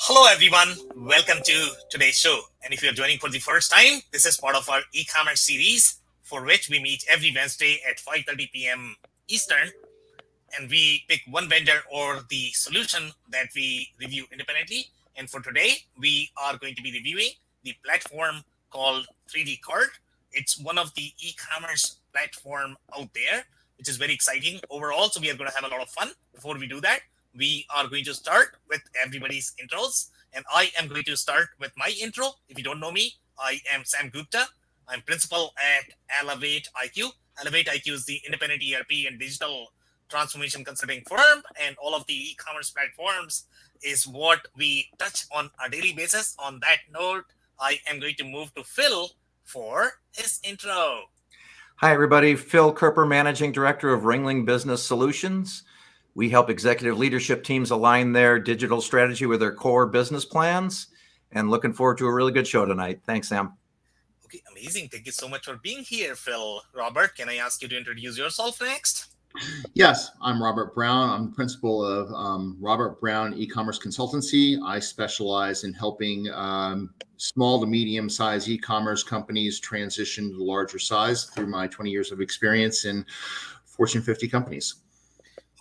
Hello everyone, welcome to today's show. And if you're joining for the first time, this is part of our e-commerce series for which we meet every Wednesday at 5:30 p.m. Eastern, and we pick one vendor or the solution that we review independently. And for today, we are going to be reviewing the platform called 3dCart. It's one of the e-commerce platform out there, which is very exciting overall. So we are going to have a lot of fun. Before we do that, we are going to start with everybody's intros, and I am going to start with my intro. If you don't know me, I am Sam Gupta. I'm principal at Elevate IQ. Elevate IQ is the independent ERP and digital transformation consulting firm, and all of the e-commerce platforms is what we touch on a daily basis. On that note, I am going to move to Phil for his intro. Hi, everybody. Phil Coerper, Managing Director of Ringling Business Solutions. We help executive leadership teams align their digital strategy with their core business plans, and looking forward to a really good show tonight. Thanks, Sam. Okay, amazing. Thank you so much for being here, Phil. Robert, can I ask you to introduce yourself next? Yes, I'm Robert Brown. I'm principal of Robert Brown e-commerce consultancy. I specialize in helping small to medium-sized e-commerce companies transition to larger size through my 20 years of experience in Fortune 50 companies.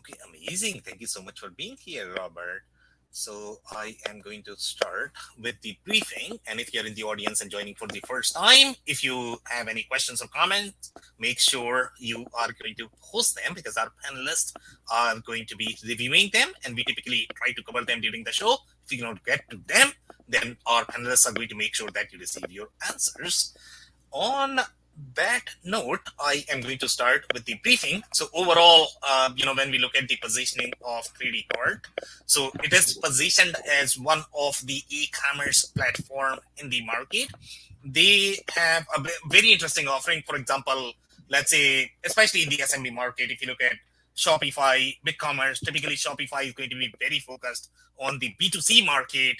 Okay, amazing. Thank you so much for being here, Robert. So I am going to start with the briefing. And if you're in the audience and joining for the first time, if you have any questions or comments, make sure you are going to post them, because our panelists are going to be reviewing them, and we typically try to cover them during the show. If you cannot get to them, then our panelists are going to make sure that you receive your answers. On that note, I am going to start with the briefing. So overall, when we look at the positioning of 3dCart, so it is positioned as one of the e-commerce platform in the market. They have a very interesting offering. For example, let's say, especially in the SMB market, if you look at Shopify, BigCommerce, typically Shopify is going to be very focused on the B2C market.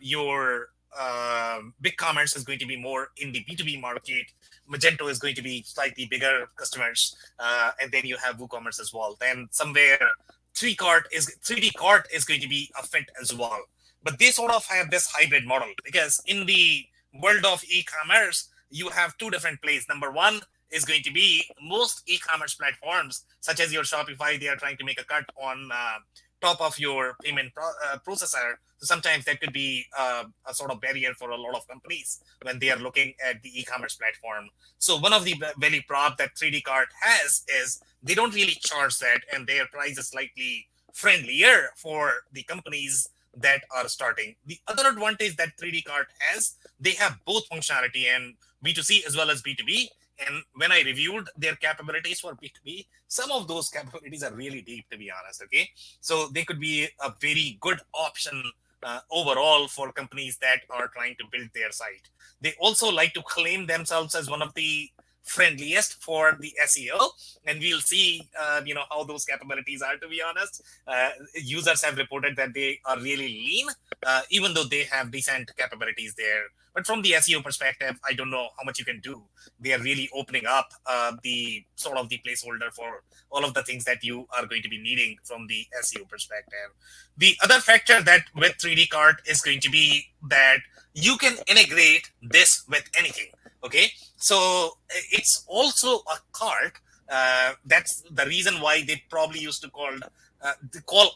Your BigCommerce is going to be more in the B2B market. Magento is going to be slightly bigger customers, and then you have WooCommerce as well. Then somewhere 3dCart is going to be a fit as well. But they sort of have this hybrid model, because in the world of e-commerce, you have two different plays. Number one is going to be most e-commerce platforms, such as your Shopify. They are trying to make a cut on top of your payment processor. So sometimes that could be a sort of barrier for a lot of companies when they are looking at the e-commerce platform. So one of the value prop that 3dCart has is they don't really charge that, and their price is slightly friendlier for the companies that are starting. The other advantage that 3dCart has, they have both functionality and B2C as well as B2B. And when I reviewed their capabilities for B2B, some of those capabilities are really deep, to be honest. Okay, so they could be a very good option overall for companies that are trying to build their site. They also like to claim themselves as one of the friendliest for the SEO, and we'll see how those capabilities are, to be honest. Users have reported that they are really lean, even though they have decent capabilities there. But from the SEO perspective, I don't know how much you can do. They are really opening up the sort of the placeholder for all of the things that you are going to be needing from the SEO perspective. The other factor that with 3dCart is going to be that you can integrate this with anything. Okay, so it's also a cart. That's the reason why they probably used to call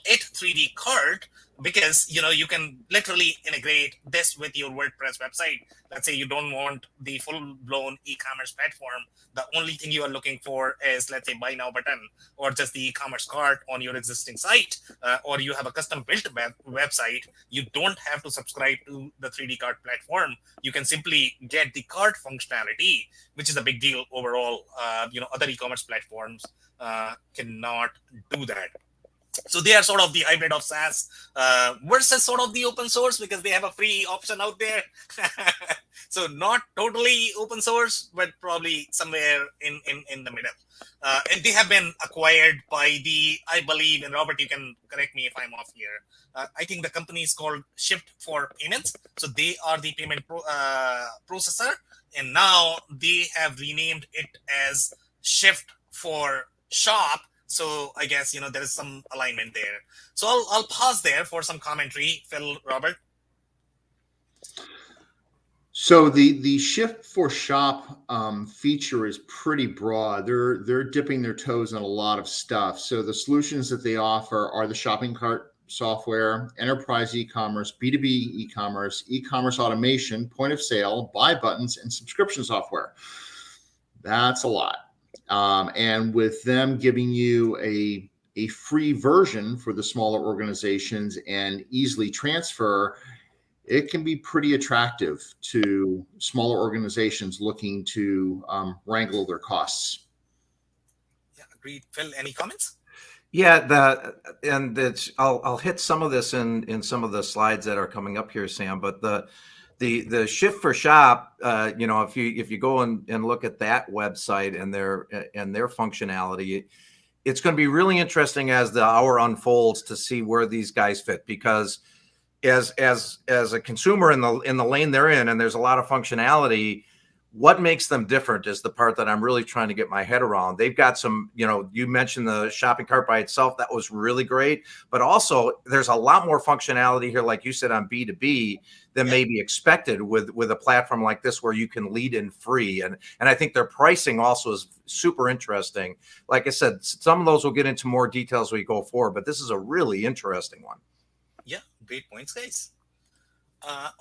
it 3dCart, because you can literally integrate this with your WordPress website. Let's say you don't want the full-blown e-commerce platform. The only thing you are looking for is, let's say, buy now button, or just the e-commerce cart on your existing site, or you have a custom-built website. You don't have to subscribe to the 3dCart platform. You can simply get the cart functionality, which is a big deal overall. Other e-commerce platforms cannot do that. So they are sort of the hybrid of SaaS versus sort of the open source, because they have a free option out there. So not totally open source, but probably somewhere in the middle. And they have been acquired by I believe, and Robert, you can correct me if I'm off here. I think the company is called Shift for Payments. So they are the payment processor. And now they have renamed it as Shift for Shop. So I guess, there is some alignment there. So I'll pause there for some commentary. Phil, Robert. So the Shift for Shop feature is pretty broad. They're dipping their toes in a lot of stuff. So the solutions that they offer are the shopping cart software, enterprise e-commerce, B2B e-commerce, e-commerce automation, point of sale, buy buttons, and subscription software. That's a lot. And with them giving you a free version for the smaller organizations and easily transfer, it can be pretty attractive to smaller organizations looking to wrangle their costs. Yeah, agreed. Phil, any comments? Yeah, I'll hit some of this in some of the slides that are coming up here, Sam. But the Shift for Shop, if you go and look at that website and their functionality, it's going to be really interesting as the hour unfolds to see where these guys fit, because as a consumer in the lane they're in, and there's a lot of functionality, what makes them different is the part that I'm really trying to get my head around. They've got some, you mentioned the shopping cart by itself. That was really great. But also there's a lot more functionality here, like you said, on B2B than may be expected with a platform like this, where you can lead in free. And I think their pricing also is super interesting. Like I said, some of those will get into more details as we go forward, but this is a really interesting one. Yeah, great points, guys.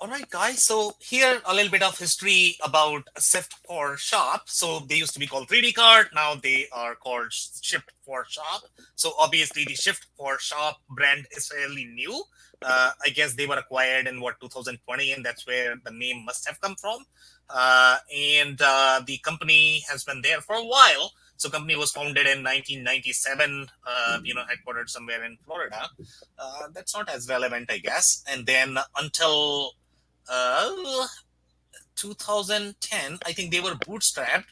All right, guys. So here a little bit of history about Shift for Shop. So they used to be called 3dCart. Now they are called Shift for Shop. So obviously the Shift for Shop brand is fairly new. I guess they were acquired in 2020, and that's where the name must have come from. And the company has been there for a while. So company was founded in 1997, headquartered somewhere in Florida. That's not as relevant, I guess. And then until 2010, I think they were bootstrapped.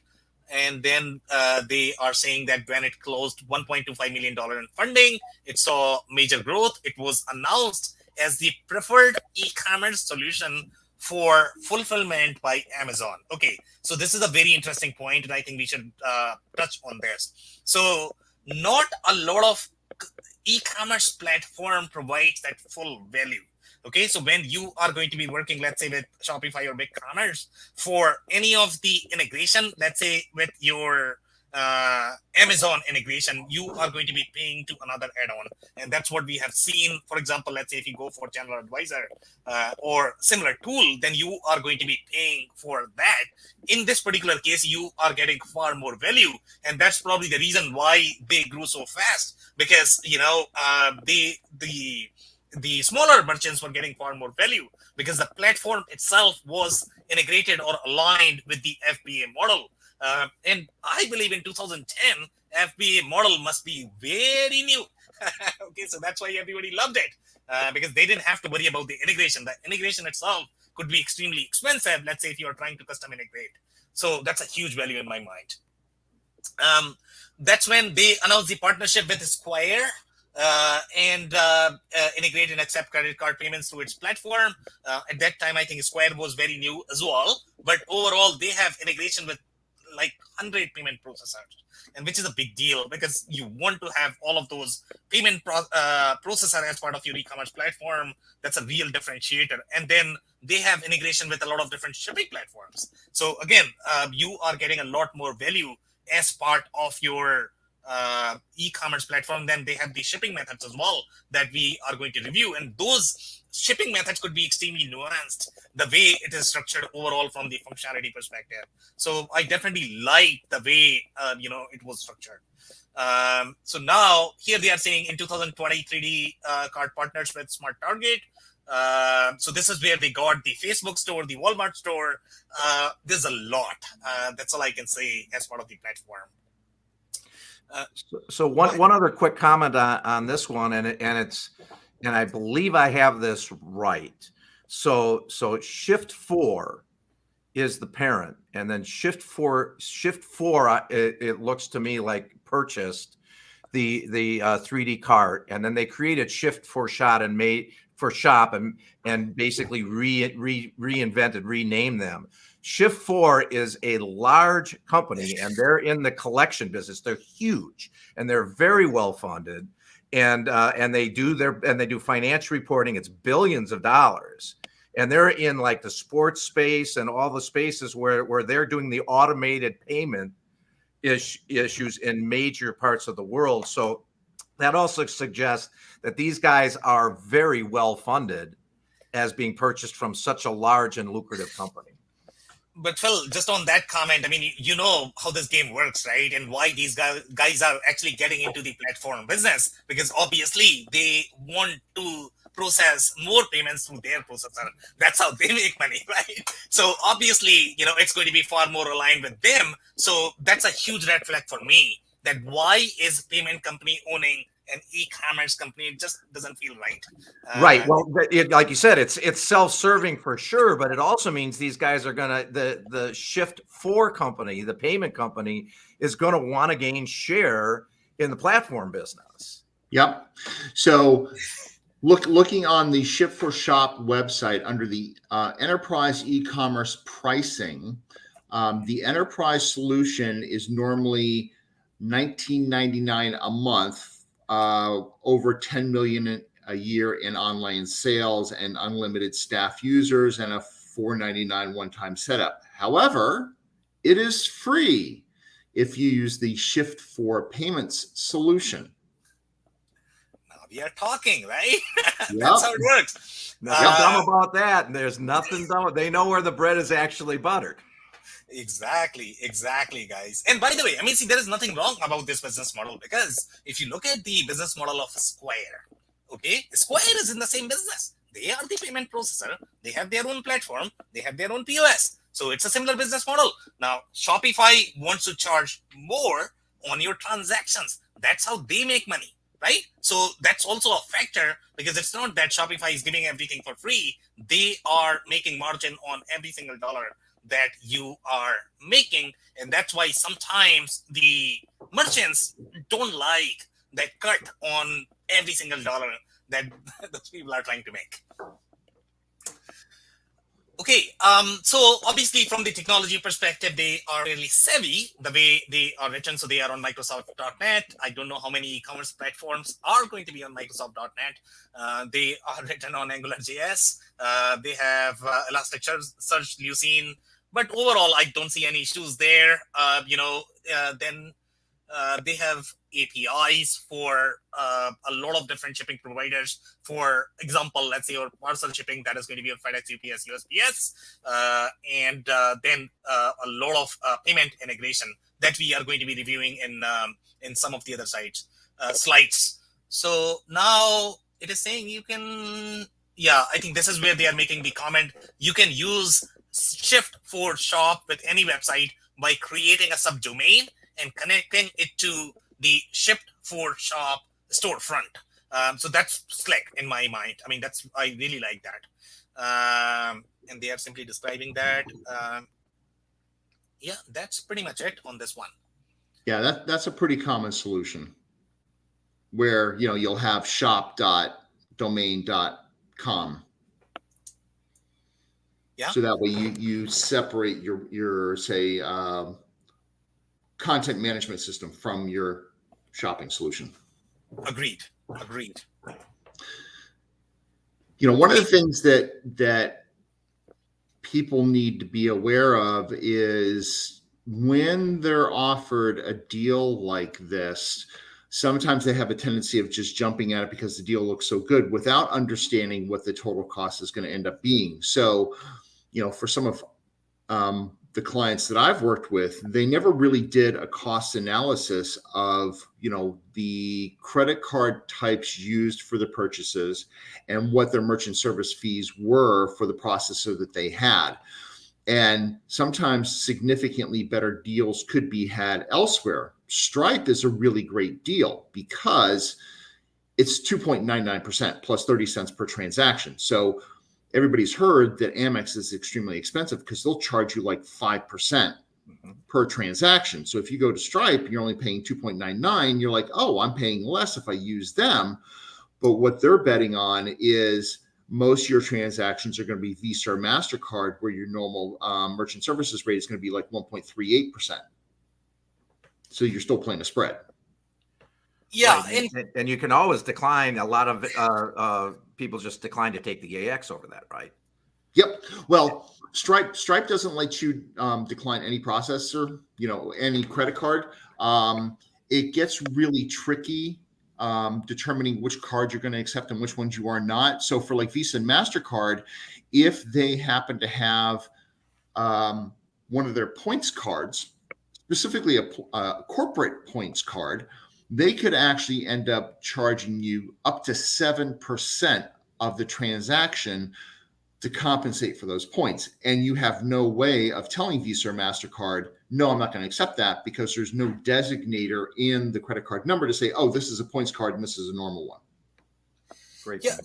And then they are saying that when it closed $1.25 million in funding, it saw major growth. It was announced as the preferred e-commerce solution for fulfillment by Amazon. Okay, so this is a very interesting point, and I think we should touch on this. So not a lot of e-commerce platform provides that full value. Okay, so when you are going to be working, let's say with Shopify or BigCommerce, for any of the integration, let's say with your Amazon integration, you are going to be paying to another add-on. And that's what we have seen. For example, let's say if you go for Channel Advisor or similar tool, then you are going to be paying for that. In this particular case, you are getting far more value. And that's probably the reason why they grew so fast, because, the smaller merchants were getting far more value because the platform itself was integrated or aligned with the FBA model. And I believe in 2010, FBA model must be very new. Okay, so that's why everybody loved it, because they didn't have to worry about the integration. The integration itself could be extremely expensive, let's say if you're trying to custom integrate. So that's a huge value in my mind. That's when they announced the partnership with Square, and integrate and accept credit card payments through its platform. At that time, I think Square was very new as well. But overall, they have integration with like 100 payment processors, and which is a big deal because you want to have all of those payment processor as part of your e-commerce platform. That's a real differentiator. And then they have integration with a lot of different shipping platforms. So again, you are getting a lot more value as part of your e-commerce platform. Then they have the shipping methods as well that we are going to review, and those shipping methods could be extremely nuanced the way it is structured overall from the functionality perspective. So I definitely like the way it was structured. So now here they are saying in 2020 3dCart partners with Smart Target. So this is where they got the Facebook store, the Walmart store. There's a lot. That's all I can say as part of the platform. So one other quick comment on this one, and I believe I have this right. So Shift 4 is the parent, and then Shift 4, it looks to me like purchased the 3dCart, and then they created Shift 4 Shop and basically renamed them. Shift 4 is a large company, and they're in the collection business. They're huge, and they're very well funded, and they do financial reporting. It's billions of dollars, and they're in like the sports space and all the spaces where they're doing the automated payment issues in major parts of the world. So that also suggests that these guys are very well funded as being purchased from such a large and lucrative company. But Phil, just on that comment, I mean, you know how this game works, right? And why these guys are actually getting into the platform business, because obviously they want to process more payments through their processor. That's how they make money, right? So obviously, it's going to be far more aligned with them. So that's a huge red flag for me, that why is payment company owning an e-commerce company? It just doesn't feel right. Right. Well, like you said, it's self-serving for sure, but it also means these guys are the Shift 4 company, the payment company, is gonna want to gain share in the platform business. Yep. So looking on the Shift 4 Shop website under the enterprise e-commerce pricing, the enterprise solution is normally $19.99 a month. Over 10 million a year in online sales and unlimited staff users, and a $4.99 one-time setup. However, it is free if you use the Shift 4 payments solution. Now we are talking, right? Yep. That's how it works. Nothing dumb about that. There's nothing dumb. They know where the bread is actually buttered. Exactly, guys. And by the way, I mean, see, there is nothing wrong about this business model, because if you look at the business model of Square, okay, Square is in the same business. They are the payment processor. They have their own platform. They have their own POS. So it's a similar business model. Now, Shopify wants to charge more on your transactions. That's how they make money, right? So that's also a factor, because it's not that Shopify is giving everything for free. They are making margin on every single dollar that you are making, and that's why sometimes the merchants don't like that cut on every single dollar that those people are trying to make. Okay, so obviously from the technology perspective, they are really savvy the way they are written. So they are on Microsoft.net. I don't know how many e-commerce platforms are going to be on Microsoft.net. They are written on AngularJS. They have Elasticsearch, Lucene. But overall, I don't see any issues there. Then they have APIs for a lot of different shipping providers. For example, let's say your parcel shipping, that is going to be on FedEx, UPS, USPS, and then a lot of payment integration that we are going to be reviewing in some of the other slides. So now it is saying you can, I think this is where they are making the comment. You can use Shift 4 Shop with any website by creating a subdomain and connecting it to the Shift 4 Shop storefront. So that's slick in my mind. I mean, I really like that. And they are simply describing that. That's pretty much it on this one. Yeah, that's a pretty common solution, where you'll have shop.domain.com. Yeah. So that way you separate your say content management system from your shopping solution. Agreed. One of the things that people need to be aware of is when they're offered a deal like this, sometimes they have a tendency of just jumping at it because the deal looks so good without understanding what the total cost is going to end up being. So, for some of the clients that I've worked with, they never really did a cost analysis of, the credit card types used for the purchases and what their merchant service fees were for the processor that they had. And sometimes significantly better deals could be had elsewhere. Stripe is a really great deal because it's 2.99% plus 30 cents per transaction. So everybody's heard that Amex is extremely expensive because they'll charge you like 5% per transaction. So if you go to Stripe, you're only paying 2.99. You're like, oh, I'm paying less if I use them. But what they're betting on is most of your transactions are going to be Visa or MasterCard, where your normal merchant services rate is going to be like 1.38%. So you're still playing a spread. Yeah, right. And you can always decline. A lot of people just decline to take the AX over that, right? Yep. Well, Stripe doesn't let you decline any processor, any credit card. It gets really tricky determining which card you're going to accept and which ones you are not. So for like Visa and MasterCard, if they happen to have one of their points cards, specifically a corporate points card, they could actually end up charging you up to 7% of the transaction to compensate for those points. And you have no way of telling Visa or MasterCard, no, I'm not going to accept that, because there's no designator in the credit card number to say, oh, this is a points card and this is a normal one. Great. Yeah.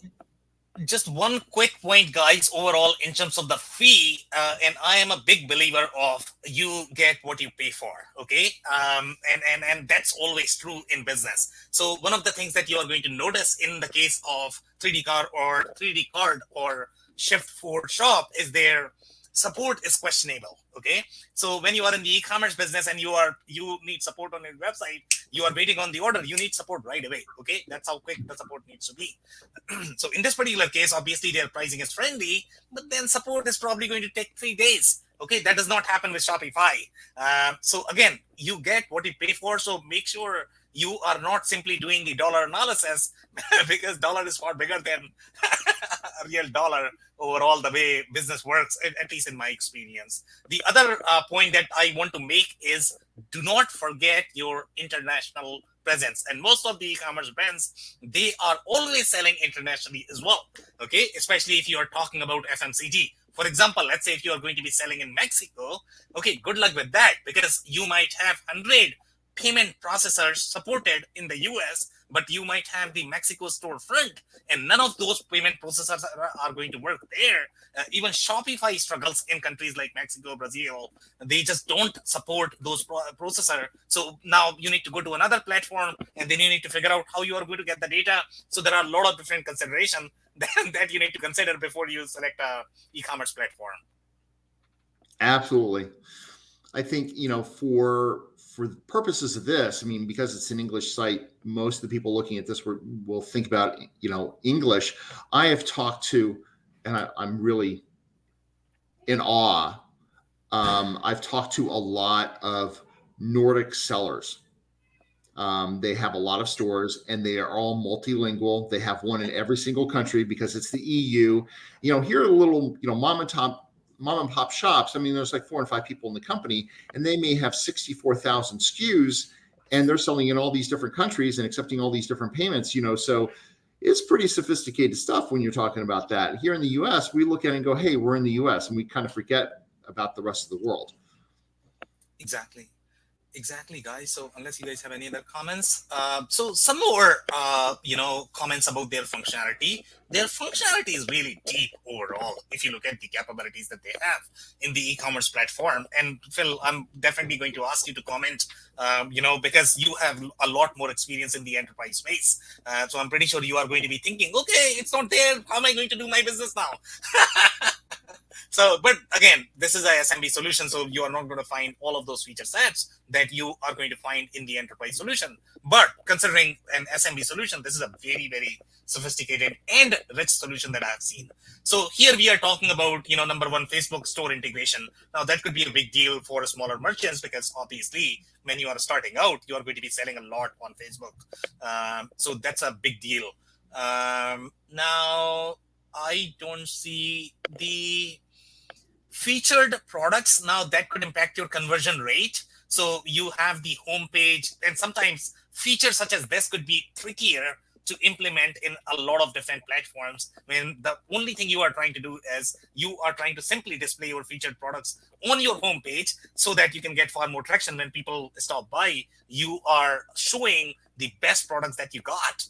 Just one quick point, guys, overall, in terms of the fee, and I am a big believer of you get what you pay for, okay? And that's always true in business. So one of the things that you are going to notice in the case of 3dCart or 3dCart or Shift4 Shop is their support is questionable, okay? So when you are in the e-commerce business and you need support on your website, you are waiting on the order, you need support right away, okay? That's how quick the support needs to be. So in this particular case, obviously their pricing is friendly, but then support is probably going to take 3 days. Okay, that does not happen with Shopify. So again, you get what you pay for. So make sure you are not simply doing the dollar analysis because dollar is far bigger than a real dollar overall, the way business works, at least in my experience. The other point that I want to make is do not forget your international presence. And most of the e-commerce brands, they are always selling internationally as well. Okay, especially if you are talking about FMCG. For example, let's say if you are going to be selling in Mexico, okay, good luck with that, because you might have 100 payment processors supported in the US, but you might have the Mexico storefront, and none of those payment processors are going to work there. Even Shopify struggles in countries like Mexico, Brazil. They just don't support those processors. So now you need to go to another platform, and then you need to figure out how you are going to get the data. So there are a lot of different considerations that you need to consider before you select a e-commerce platform. Absolutely. I think, for the purposes of this, I mean, because it's an English site, most of the people looking at this will think about, English. I have talked to, and I'm really in awe. I've talked to a lot of Nordic sellers. They have a lot of stores, and they are all multilingual. They have one in every single country because it's the EU. Here are little, mom and pop shops. I mean, there's like 4 and 5 people in the company, and they may have 64,000 SKUs, and they're selling in all these different countries and accepting all these different payments, so it's pretty sophisticated stuff when you're talking about that. Here in the US, we look at it and go, hey, we're in the US, and we kind of forget about the rest of the world. Exactly, guys. So unless you guys have any other comments, so some more, comments about their functionality. Their functionality is really deep overall. If you look at the capabilities that they have in the e-commerce platform, and Phil, I'm definitely going to ask you to comment, because you have a lot more experience in the enterprise space. So I'm pretty sure you are going to be thinking, okay, it's not there. How am I going to do my business now? So, but again, this is a SMB solution, so you are not going to find all of those feature sets that you are going to find in the enterprise solution. But considering an SMB solution, this is a very, very sophisticated and rich solution that I've seen. So here we are talking about, number one, Facebook store integration. Now that could be a big deal for smaller merchants because obviously when you are starting out, you are going to be selling a lot on Facebook. So that's a big deal. Now I don't see the featured products. Now that could impact your conversion rate. So you have the homepage, and sometimes features such as this could be trickier to implement in a lot of different platforms, when the only thing you are trying to do is you are trying to simply display your featured products on your homepage so that you can get far more traction when people stop by. You are showing the best products that you got.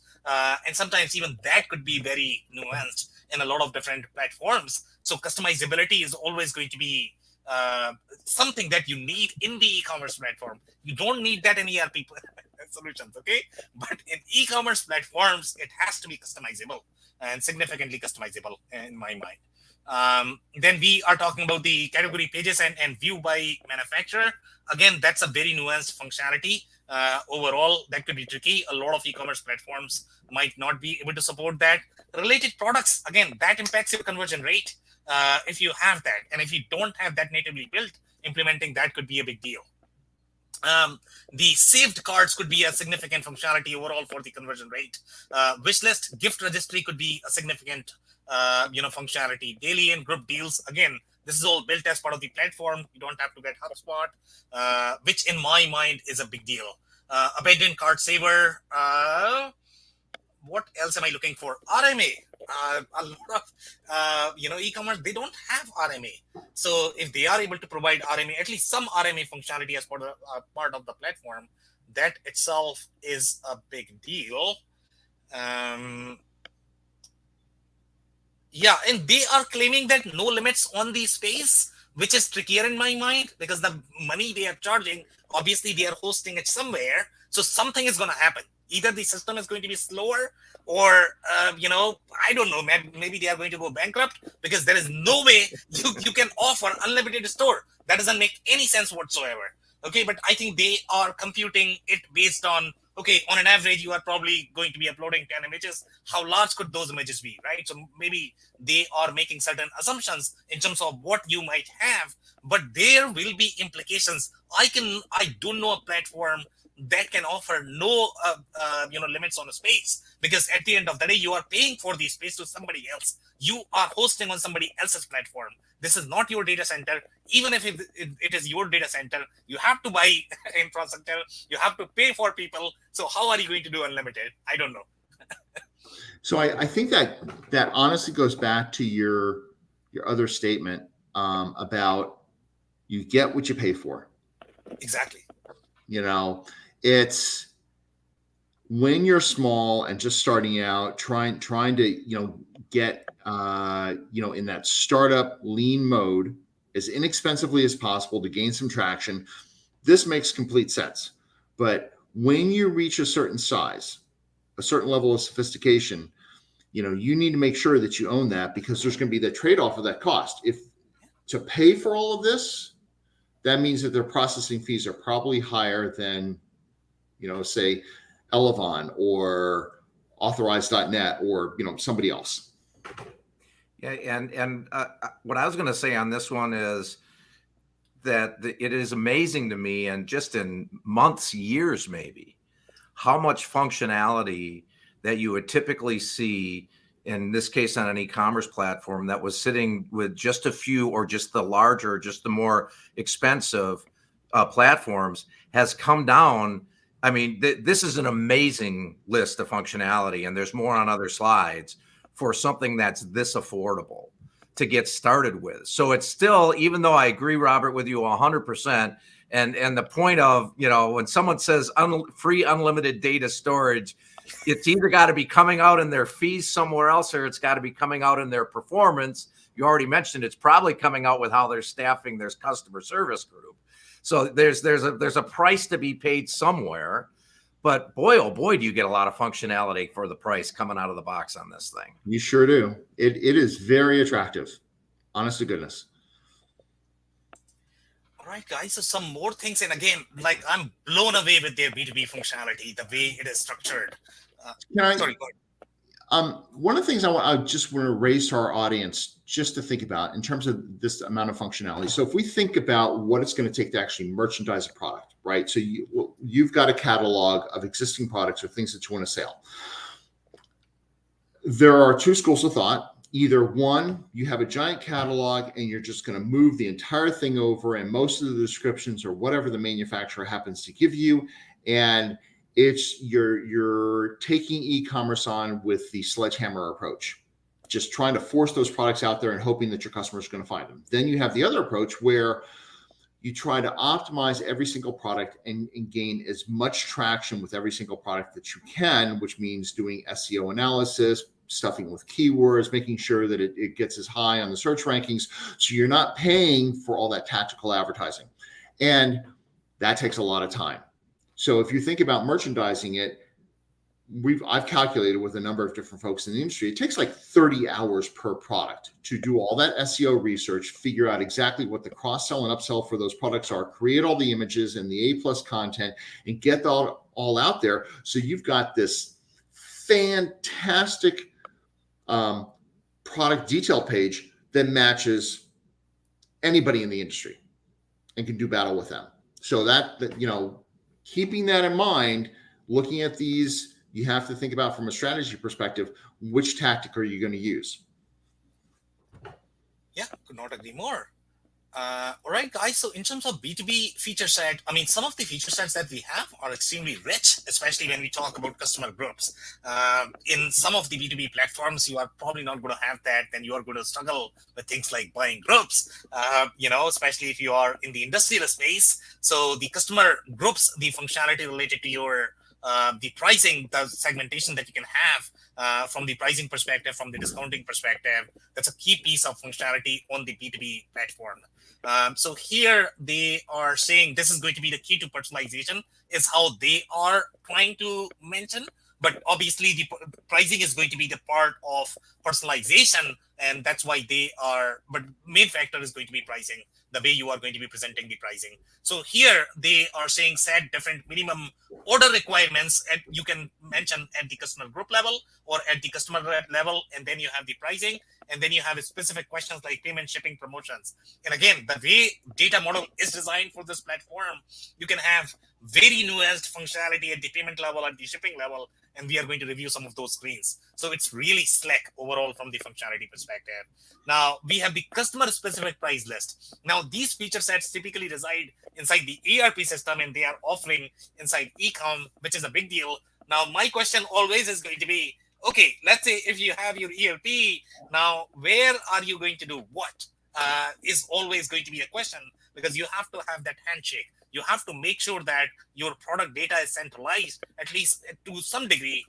And sometimes even that could be very nuanced in a lot of different platforms. So customizability is always going to be something that you need in the e-commerce platform. You don't need that in ERP solutions, okay? But in e-commerce platforms, it has to be customizable and significantly customizable in my mind. Then we are talking about the category pages and view by manufacturer. Again, that's a very nuanced functionality. Overall, that could be tricky. A lot of e-commerce platforms might not be able to support that. Related products, again, that impacts your conversion rate. If you have that, and if you don't have that natively built, implementing that could be a big deal. The saved cards could be a significant functionality overall for the conversion rate. Wishlist, gift registry could be a significant functionality. Daily and group deals, again, this is all built as part of the platform. You don't have to get HubSpot, which in my mind is a big deal. Abandoned cart saver. What else am I looking for? RMA. A lot of e-commerce, they don't have RMA. So if they are able to provide RMA, at least some RMA functionality as part of the platform, that itself is a big deal. Yeah, and they are claiming that no limits on the space, which is trickier in my mind, because the money they are charging, obviously they are hosting it somewhere. So something is going to happen. Either the system is going to be slower, or I don't know, maybe they are going to go bankrupt, because there is no way you can offer unlimited store. That doesn't make any sense whatsoever. Okay, but I think they are computing it based on, okay, on an average, you are probably going to be uploading 10 images. How large could those images be, right? So maybe they are making certain assumptions in terms of what you might have, but there will be implications. I don't know a platform that can offer no limits on a space, because at the end of the day, you are paying for the space to somebody else. You are hosting on somebody else's platform. This is not your data center. Even if it is your data center, you have to buy infrastructure, you have to pay for people. So how are you going to do unlimited? I don't know. So I think that honestly goes back to your other statement about you get what you pay for. Exactly. It's when you're small and just starting out, trying to get in that startup lean mode as inexpensively as possible to gain some traction. This makes complete sense. But when you reach a certain size, a certain level of sophistication, you need to make sure that you own that, because there's going to be the trade-off of that cost. If to pay for all of this, that means that their processing fees are probably higher than, say, Elevon or Authorize.net or, somebody else. Yeah, and what I was going to say on this one is that it is amazing to me, and just in months, years maybe, how much functionality that you would typically see, in this case on an e-commerce platform, that was sitting with just a few, or just the larger, just the more expensive platforms, has come down. I mean, this is an amazing list of functionality, and there's more on other slides, for something that's this affordable to get started with. So it's still, even though I agree, Robert, with you 100%, and the point of, when someone says free unlimited data storage, it's either got to be coming out in their fees somewhere else, or it's got to be coming out in their performance. You already mentioned it's probably coming out with how they're staffing their customer service group. So there's a price to be paid somewhere. But boy, oh boy, do you get a lot of functionality for the price coming out of the box on this thing. You sure do. It is very attractive. Honest to goodness. All right, guys. So some more things. And again, I'm blown away with their B2B functionality, the way it is structured. Sorry, go ahead. One of the things I just want to raise to our audience just to think about in terms of this amount of functionality. So if we think about what it's going to take to actually merchandise a product, right? So you've got a catalog of existing products or things that you want to sell. There are two schools of thought. Either one, you have a giant catalog and you're just going to move the entire thing over, and most of the descriptions or whatever the manufacturer happens to give you, and It's you're taking e-commerce on with the sledgehammer approach, just trying to force those products out there and hoping that your customer is going to find them. Then you have the other approach where you try to optimize every single product and gain as much traction with every single product that you can, which means doing SEO analysis, stuffing with keywords, making sure that it gets as high on the search rankings. So you're not paying for all that tactical advertising. And that takes a lot of time. So if you think about merchandising it, I've calculated with a number of different folks in the industry, it takes like 30 hours per product to do all that SEO research, figure out exactly what the cross-sell and upsell for those products are, create all the images and the A+ content, and get that all out there. So you've got this fantastic product detail page that matches anybody in the industry and can do battle with them. So that keeping that in mind, looking at these, you have to think about from a strategy perspective, which tactic are you going to use? Yeah, could not agree more. All right, guys. So in terms of B2B feature set, I mean, some of the feature sets that we have are extremely rich, especially when we talk about customer groups. In some of the B2B platforms, you are probably not going to have that. Then you are going to struggle with things like buying groups, especially if you are in the industrial space. So the customer groups, the functionality related to your the pricing, the segmentation that you can have from the pricing perspective, from the discounting perspective, that's a key piece of functionality on the B2B platform. So here they are saying this is going to be the key to personalization, is how they are trying to mention. But obviously the pricing is going to be the part of personalization, and that's why they are, but main factor is going to be pricing, the way you are going to be presenting the pricing. So here they are saying set different minimum order requirements, and you can mention at the customer group level or at the customer level, and then you have the pricing, and then you have specific questions like payment, shipping, promotions. And again, the way data model is designed for this platform, you can have very nuanced functionality at the payment level, at the shipping level, and we are going to review some of those screens. So it's really slick overall from the functionality perspective. Now we have the customer specific price list. Now these feature sets typically reside inside the ERP system, and they are offering inside ecom, which is a big deal. Now my question always is going to be, okay, let's say if you have your ERP, now where are you going to do what? Is always going to be a question, because you have to have that handshake. You have to make sure that your product data is centralized, at least to some degree,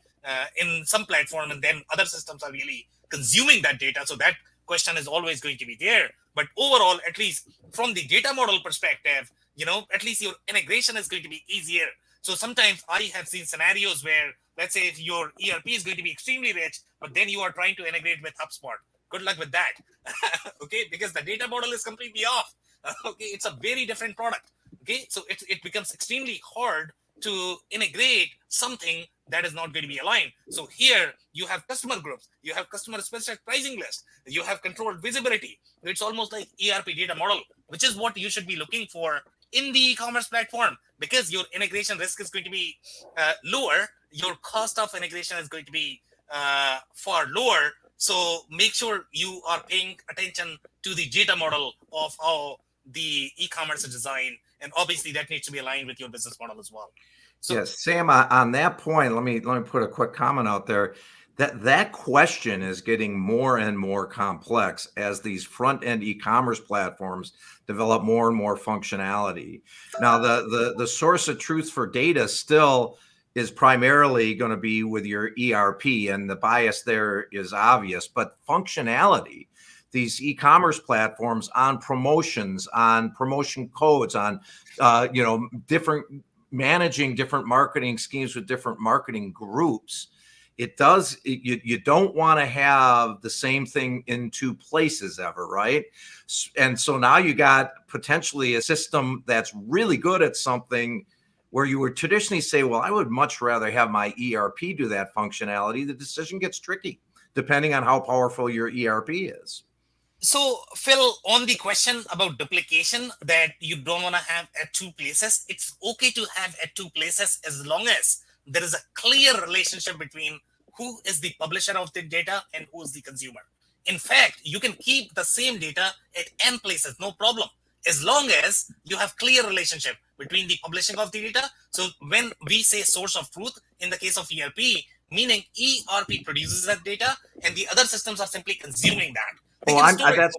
in some platform, and then other systems are really consuming that data. So that question is always going to be there. But overall, at least from the data model perspective, at least your integration is going to be easier. So sometimes I have seen scenarios where, let's say if your ERP is going to be extremely rich, but then you are trying to integrate with HubSpot. Good luck with that. Okay, because the data model is completely off. Okay, it's a very different product. Okay, so it becomes extremely hard to integrate something that is not going to be aligned. So here you have customer groups, you have customer specific pricing list, you have controlled visibility. It's almost like ERP data model, which is what you should be looking for in the e-commerce platform, because your integration risk is going to be lower. Your cost of integration is going to be far lower. So make sure you are paying attention to the data model of how the e-commerce is designed. And obviously that needs to be aligned with your business model as well. So yes, Sam, on that point, let me put a quick comment out there. That question is getting more and more complex as these front-end e-commerce platforms develop more and more functionality. Now, the source of truth for data still is primarily going to be with your ERP, and the bias there is obvious, but functionality, these e-commerce platforms on promotions, on promotion codes, on different managing different marketing schemes with different marketing groups. You don't want to have the same thing in two places ever, right? And so now you got potentially a system that's really good at something where you would traditionally say, well, I would much rather have my ERP do that functionality. The decision gets tricky depending on how powerful your ERP is. So, Phil, on the question about duplication that you don't want to have at two places, it's okay to have at two places as long as there is a clear relationship between who is the publisher of the data and who is the consumer. In fact, you can keep the same data at n places, no problem. as long as you have clear relationship between the publishing of the data. So when we say source of truth in the case of ERP, meaning ERP produces that data and the other systems are simply consuming that. They can store it.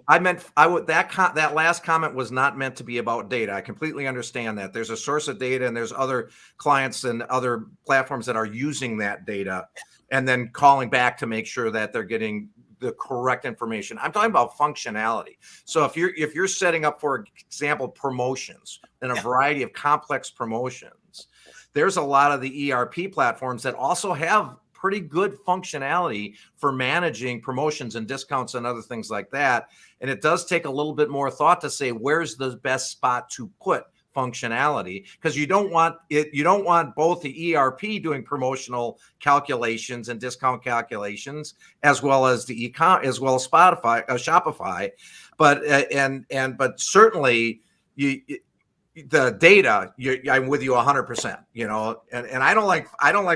That last comment was not meant to be about data. I completely understand that. There's a source of data and there's other clients and other platforms that are using that data and then calling back to make sure that they're getting the correct information. I'm talking about functionality. So if you're setting up, for example, promotions and a variety of complex promotions, there's a lot of the ERP platforms that also have pretty good functionality for managing promotions and discounts and other things like that. And it does take a little bit more thought to say, where's the best spot to put functionality? Because you don't want both the ERP doing promotional calculations and discount calculations as well as the Shopify, but certainly the data, I'm with you 100%, and I don't like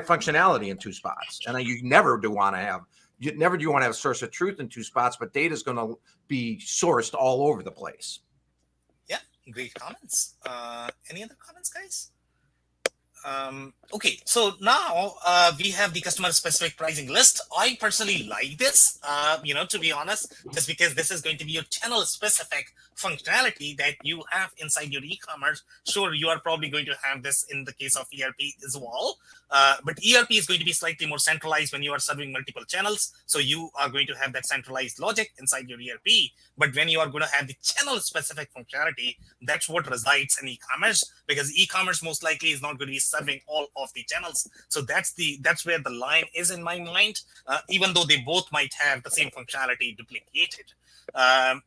functionality in two spots, and you never do want to have a source of truth in two spots, but data is going to be sourced all over the place. Yeah, great comments. Any other comments, guys? Okay, so now we have the customer specific pricing list. I personally like this, to be honest, just because this is going to be your channel specific functionality that you have inside your e-commerce. Sure, you are probably going to have this in the case of ERP as well, but ERP is going to be slightly more centralized when you are serving multiple channels. So you are going to have that centralized logic inside your ERP. But when you are going to have the channel specific functionality, that's what resides in e-commerce, because e-commerce most likely is not going to be serving all of the channels. So that's where the line is in my mind, even though they both might have the same functionality duplicated.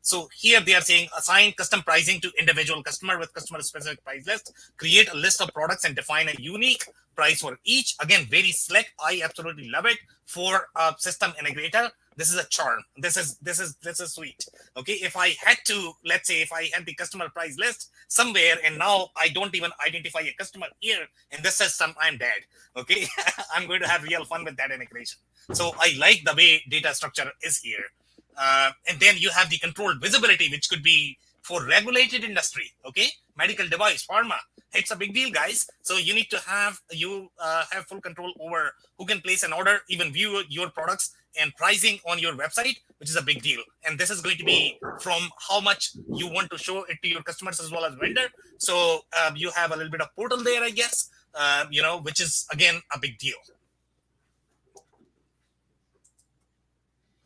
So here they are saying assign custom pricing to individual customer with customer specific price list, create a list of products and define a unique price for each. Again, very slick. I absolutely love it for a system integrator. This is a charm. This is sweet. Okay, if I had the customer price list somewhere and now I don't even identify a customer here and this says I'm dead. Okay, I'm going to have real fun with that integration. So I like the way data structure is here. And then you have the controlled visibility, which could be for regulated industry. Okay, medical device, pharma. It's a big deal, guys. So you need to have full control over who can place an order, even view your products and pricing on your website, which is a big deal. And this is going to be from how much you want to show it to your customers as well as vendor. So you have a little bit of portal there, I guess, which is again a big deal.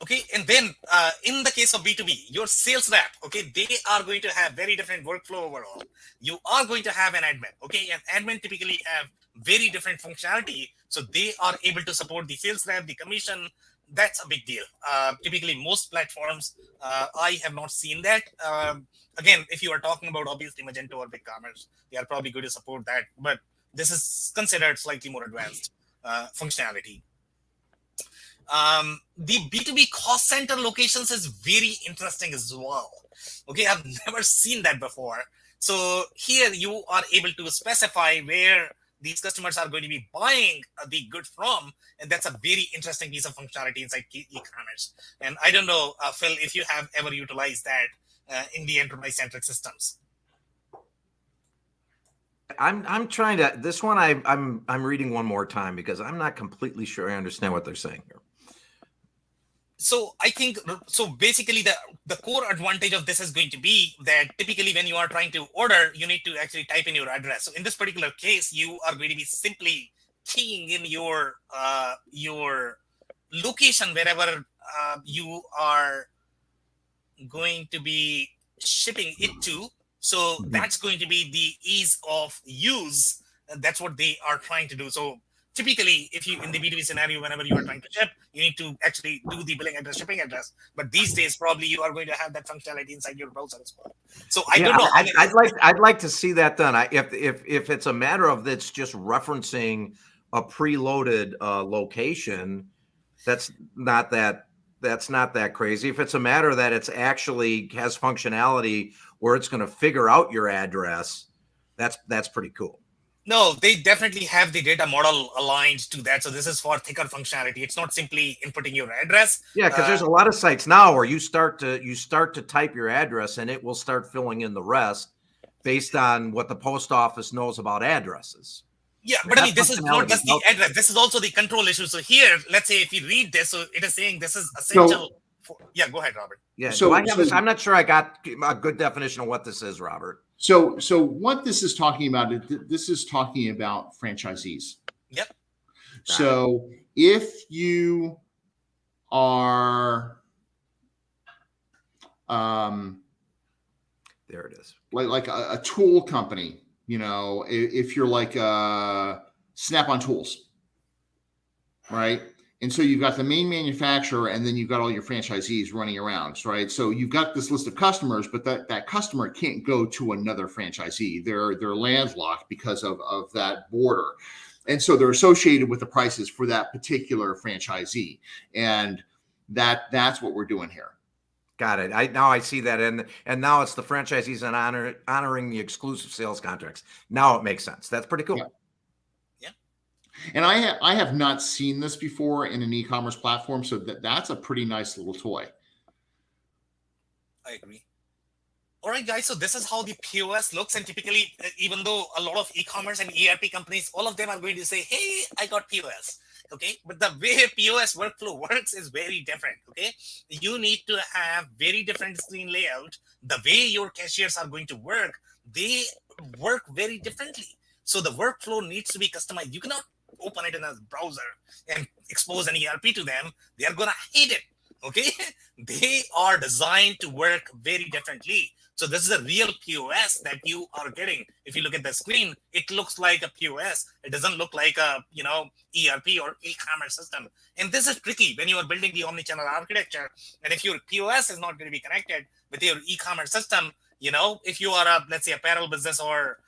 Okay, and then in the case of B2B, your sales rep, okay, they are going to have very different workflow overall. You are going to have an admin, okay, and admin typically have very different functionality. So they are able to support the sales rep, the commission. That's a big deal. Typically, most platforms, I have not seen that. Again, if you are talking about obviously Magento or BigCommerce, they are probably going to support that. But this is considered slightly more advanced functionality. The B2B cost center locations is very interesting as well. Okay, I've never seen that before. So here you are able to specify where these customers are going to be buying the good from, and that's a very interesting piece of functionality inside e-commerce. And I don't know, Phil, if you have ever utilized that in the enterprise-centric systems. I'm trying to. This one I'm reading one more time because I'm not completely sure I understand what they're saying here. So I think, so basically the core advantage of this is going to be that typically when you are trying to order, you need to actually type in your address. So in this particular case, you are going to be simply keying in your location wherever you are going to be shipping it to. So that's going to be the ease of use. That's what they are trying to do. So typically, if you in the B2B scenario, whenever you are trying to ship, you need to actually do the billing address, shipping address. But these days, probably you are going to have that functionality inside your browser as well. So I don't know. I'd like to see that done. If it's a matter of it's just referencing a preloaded location, that's not that crazy. If it's a matter that it's actually has functionality where it's going to figure out your address, that's pretty cool. No, they definitely have the data model aligned to that. So this is for thicker functionality. It's not simply inputting your address. Yeah, because there's a lot of sites now where you start to type your address and it will start filling in the rest based on what the post office knows about addresses. Yeah, And but I that mean, this is not functionality is just the out there. address. This is also the control issue. So here, let's say if you read this, so it is saying this is So, essential. Yeah, go ahead, Robert. Yeah. Do so, I have so, this? I'm not sure I got a good definition of what this is, Robert. so, so what this is talking about, this is talking about franchisees. Yep. So if you are, There it is. like a tool company, you know, if you're like Snap-on Tools, right? And so you've got the main manufacturer, and then you've got all your franchisees running around, right? So you've got this list of customers, but that customer can't go to another franchisee. They're landlocked because of that border. And so they're associated with the prices for that particular franchisee. And that's what we're doing here. Got it. Now I see that, and now it's the franchisees and honoring the exclusive sales contracts. Now it makes sense. That's pretty cool. Yeah. And I have not seen this before in an e-commerce platform, so that's a pretty nice little toy. I agree. All right, guys. So this is how the POS looks, and typically, even though a lot of e-commerce and ERP companies, all of them are going to say, "Hey, I got POS." Okay, but the way POS workflow works is very different. Okay, you need to have very different screen layout. The way your cashiers are going to work, they work very differently. So the workflow needs to be customized. You cannot open it in a browser and expose an ERP to them. They are gonna hate it. Okay, they are designed to work very differently. So this is a real POS that you are getting. If you look at the screen, it looks like a POS. It doesn't look like a ERP or e-commerce system. And this is tricky when you are building the omnichannel architecture. And if your POS is not going to be connected with your e-commerce system, if you are a, let's say, apparel business or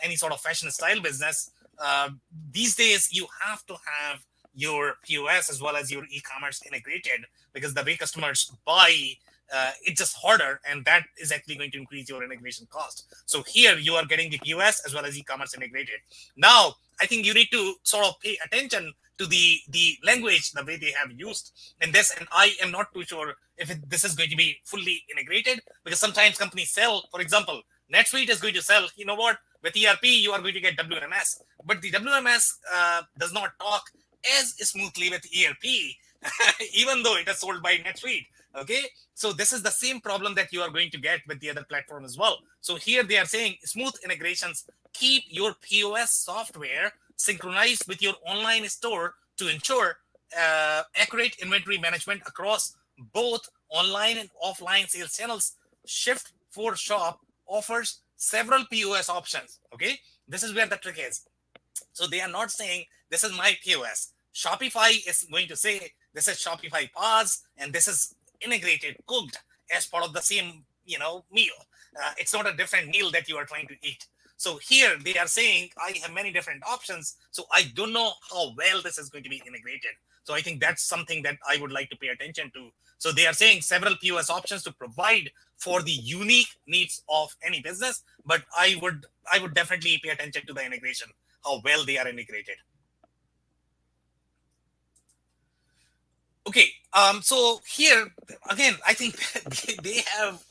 any sort of fashion style business, these days you have to have your POS as well as your e-commerce integrated, because the way customers buy, it's just harder, and that is actually going to increase your integration cost. So here you are getting the POS as well as e-commerce integrated. Now, I think you need to sort of pay attention to the language, the way they have used in this. And I am not too sure if this is going to be fully integrated, because sometimes companies sell, for example, NetSuite is going to sell, you know what, with ERP, you are going to get WMS, but the WMS does not talk as smoothly with ERP, even though it is sold by NetSuite. Okay, so this is the same problem that you are going to get with the other platform as well. So here they are saying smooth integrations, keep your POS software synchronized with your online store to ensure accurate inventory management across both online and offline sales channels. Shift for Shop offers several POS options. Okay, this is where the trick is. So they are not saying this is my POS. Shopify is going to say this is Shopify POS, and this is integrated, cooked as part of the same meal. It's not a different meal that you are trying to eat. So here they are saying I have many different options. So I don't know how well this is going to be integrated. So I think that's something that I would like to pay attention to. So they are saying several POS options to provide for the unique needs of any business, but I would definitely pay attention to the integration, how well they are integrated. Okay, so here again, I think they have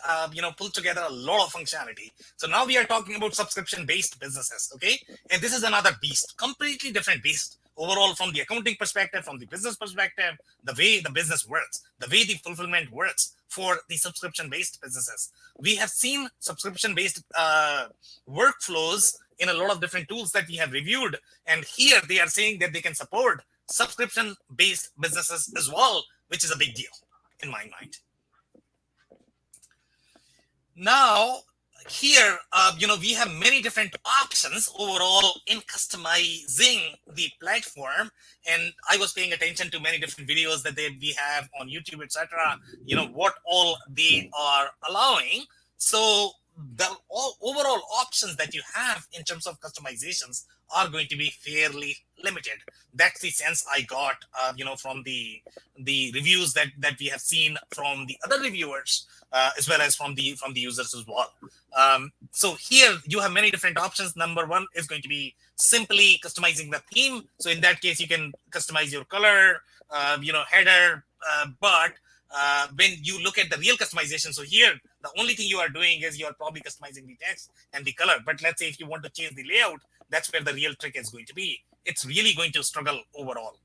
pulled together a lot of functionality. So now we are talking about subscription-based businesses. Okay, and this is another beast, completely different beast overall, from the accounting perspective, from the business perspective, the way the business works, the way the fulfillment works for the subscription-based businesses. We have seen subscription-based workflows in a lot of different tools that we have reviewed, and here they are saying that they can support subscription-based businesses as well, which is a big deal in my mind. Now, here, we have many different options overall in customizing the platform, and I was paying attention to many different videos that we have on YouTube, etc. What all they are allowing. So the overall options that you have in terms of customizations are going to be fairly limited. That's the sense I got, from the reviews that we have seen from the other reviewers, as well as from the users as well. So here you have many different options. Number one is going to be simply customizing the theme. So in that case, you can customize your color, header, but when you look at the real customization, so here the only thing you are doing is you are probably customizing the text and the color. But let's say if you want to change the layout, that's where the real trick is going to be. It's really going to struggle overall.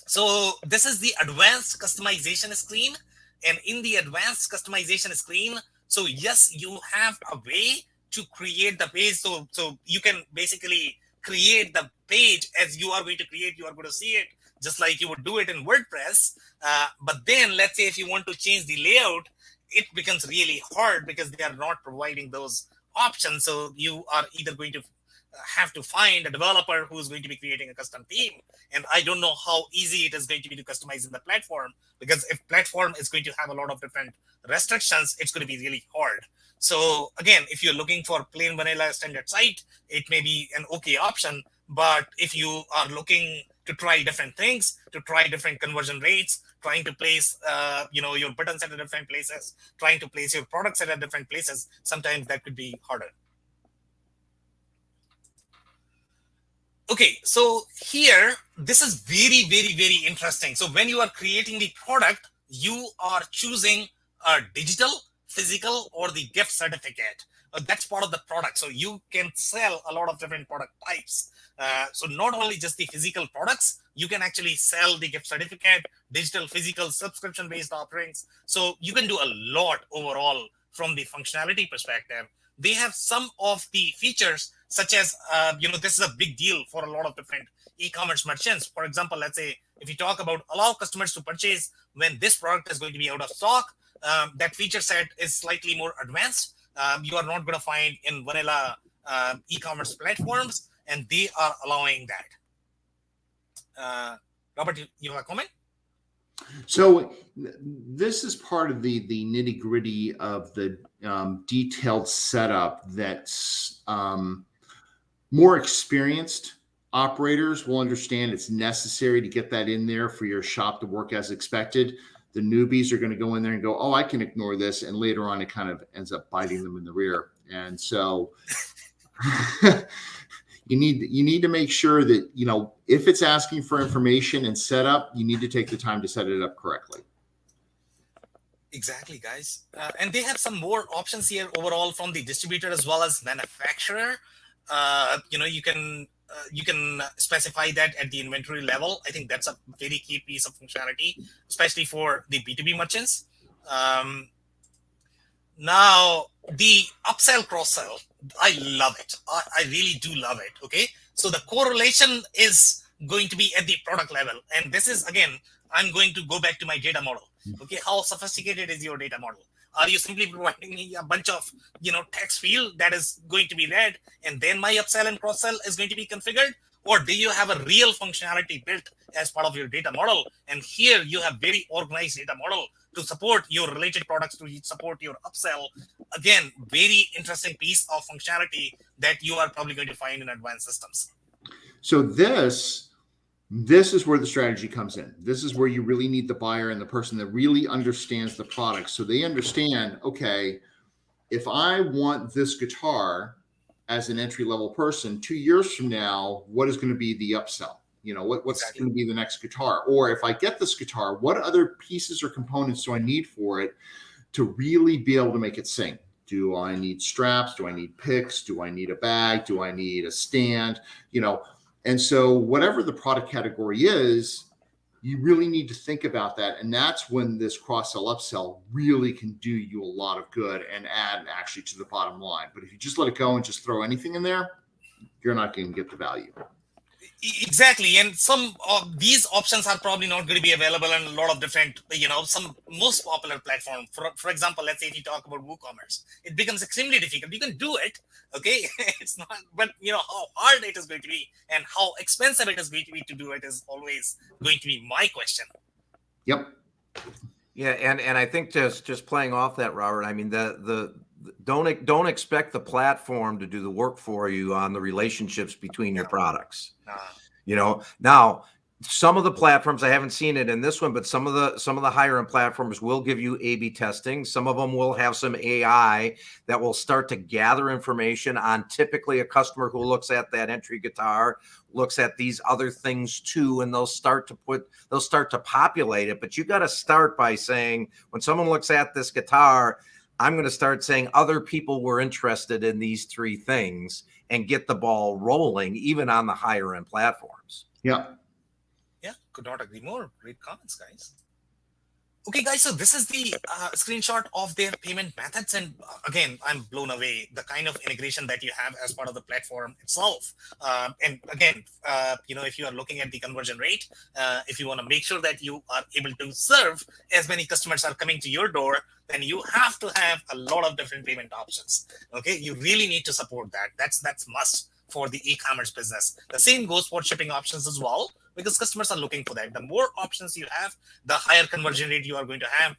So this is the advanced customization screen. And in the advanced customization screen, so yes, you have a way to create the page. So you can basically create the page as you are going to create. You are going to see it just like you would do it in WordPress. But then let's say if you want to change the layout, it becomes really hard because they are not providing those options. So you are either going to have to find a developer who's going to be creating a custom theme. And I don't know how easy it is going to be to customize in the platform, because if platform is going to have a lot of different restrictions, it's going to be really hard. So again, if you're looking for plain vanilla standard site, it may be an okay option. But if you are looking to try different things, to try different conversion rates, trying to place your buttons at different places, trying to place your products at different places, sometimes that could be harder. Okay, so here, this is very, very, very interesting. So when you are creating the product, you are choosing a digital, physical, or the gift certificate. That's part of the product. So you can sell a lot of different product types. So not only just the physical products, you can actually sell the gift certificate, digital, physical, subscription-based offerings. So you can do a lot overall from the functionality perspective. They have some of the features such as, this is a big deal for a lot of different e-commerce merchants. For example, let's say if you talk about allow customers to purchase when this product is going to be out of stock, that feature set is slightly more advanced. You are not going to find in vanilla e-commerce platforms, and they are allowing that. Robert, you have a comment? So this is part of the nitty gritty of the detailed setup that's more experienced operators will understand it's necessary to get that in there for your shop to work as expected. The newbies are going to go in there and go, oh, I can ignore this. And later on, it kind of ends up biting them in the rear. And so you need to make sure that, if it's asking for information and setup, you need to take the time to set it up correctly. Exactly, guys. And they have some more options here overall from the distributor as well as manufacturer. You can specify that at the inventory level. I think that's a very key piece of functionality, especially for the B2B merchants. Now, the upsell, cross-sell, I love it. I really do love it. Okay, so the correlation is going to be at the product level. And this is, again, I'm going to go back to my data model. Okay, how sophisticated is your data model? Are you simply providing me a bunch of, text field that is going to be read, and then my upsell and cross-sell is going to be configured? Or do you have a real functionality built as part of your data model? And here you have very organized data model to support your related products, to support your upsell. Again, very interesting piece of functionality that you are probably going to find in advanced systems. So this is where the strategy comes in. This is where you really need the buyer and the person that really understands the product. So they understand, okay, if I want this guitar as an entry-level person, 2 years from now, what is going to be the upsell? What's exactly going to be the next guitar? Or if I get this guitar, what other pieces or components do I need for it to really be able to make it sing? Do I need straps? Do I need picks? Do I need a bag? Do I need a stand? And so whatever the product category is, you really need to think about that. And that's when this cross-sell upsell really can do you a lot of good and add actually to the bottom line. But if you just let it go and just throw anything in there, you're not going to get the value. Exactly. And some of these options are probably not going to be available in a lot of different, some most popular platforms. For example, let's say if you talk about WooCommerce, it becomes extremely difficult. You can do it, okay? It's not, but how hard it is going to be and how expensive it is going to be to do it is always going to be my question. Yep. Yeah, and I think just playing off that, Robert. I mean, don't expect the platform to do the work for you on the relationships between your Yeah. products. Uh, Now some of the platforms, I haven't seen it in this one, but some of the higher end platforms will give you A/B testing. Some of them will have some AI that will start to gather information on typically a customer who looks at that entry guitar, looks at these other things too, and they'll start to populate it. But you got to start by saying, when someone looks at this guitar, I'm going to start saying other people were interested in these three things and get the ball rolling, even on the higher end platforms. Yeah. yeah, could not agree more. Great comments, guys. Okay, guys, so this is the screenshot of their payment methods. And again, I'm blown away the kind of integration that you have as part of the platform itself. And again, if you are looking at the conversion rate, if you want to make sure that you are able to serve as many customers are coming to your door, then you have to have a lot of different payment options. Okay, you really need to support that. That's must for the e-commerce business. The same goes for shipping options as well, because customers are looking for that. The more options you have, the higher conversion rate you are going to have,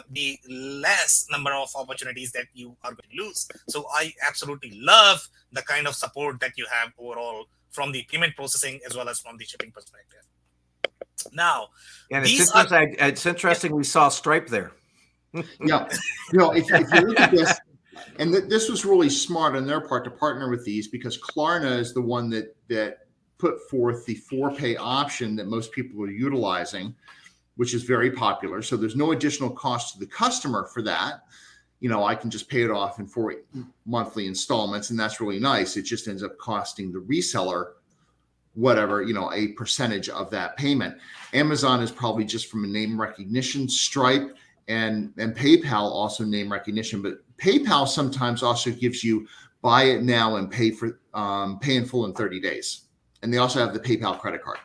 the less number of opportunities that you are going to lose. So I absolutely love the kind of support that you have overall from the payment processing as well as from the shipping perspective. Now, and it's interesting we saw Stripe there. Yeah. If you look at this, and this was really smart on their part to partner with these, because Klarna is the one that put forth the 4-pay option that most people are utilizing, which is very popular. So there's no additional cost to the customer for that. I can just pay it off in 4 monthly installments, and that's really nice. It just ends up costing the reseller whatever, a percentage of that payment. Amazon is probably just from a name recognition. Stripe and PayPal also name recognition, but PayPal sometimes also gives you buy it now and pay in full in 30 days. And they also have the PayPal credit card.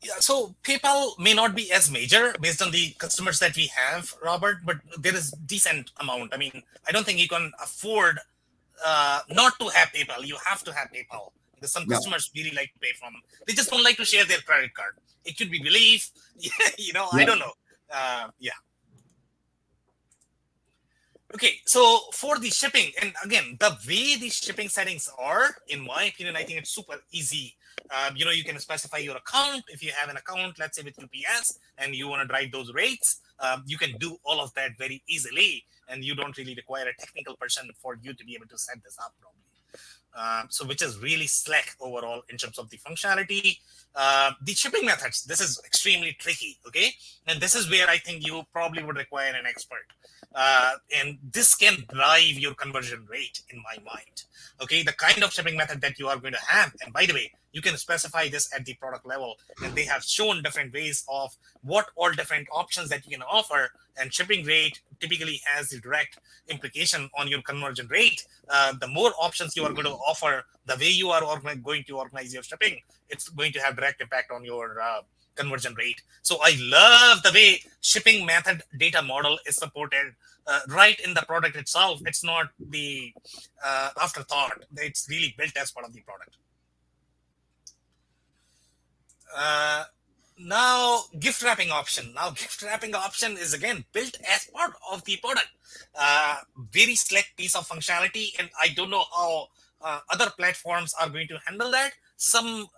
Yeah, so PayPal may not be as major based on the customers that we have, Robert, but there is decent amount. I mean, I don't think you can afford not to have PayPal. You have to have PayPal, because some customers really like to pay from. They just don't like to share their credit card. It could be Believe, I don't know. Yeah. Okay, so for the shipping, and again, the way the shipping settings are, in my opinion, I think it's super easy. You can specify your account. If you have an account, let's say with UPS, and you want to drive those rates, you can do all of that very easily, and you don't really require a technical person for you to be able to set this up properly. So which is really slick overall in terms of the functionality. The shipping methods, this is extremely tricky, okay? And this is where I think you probably would require an expert. And this can drive your conversion rate in my mind. Okay, the kind of shipping method that you are going to have. And by the way, you can specify this at the product level, and they have shown different ways of what all different options that you can offer. And shipping rate typically has the direct implication on your conversion rate. The more options you are going to offer, the way you are going to organize your shipping, it's going to have direct impact on your conversion rate. So I love the way shipping method data model is supported right in the product itself. It's not the afterthought. It's really built as part of the product. Now, gift wrapping option. Now, gift wrapping option is again built as part of the product. Very slick piece of functionality, and I don't know how other platforms are going to handle that. Some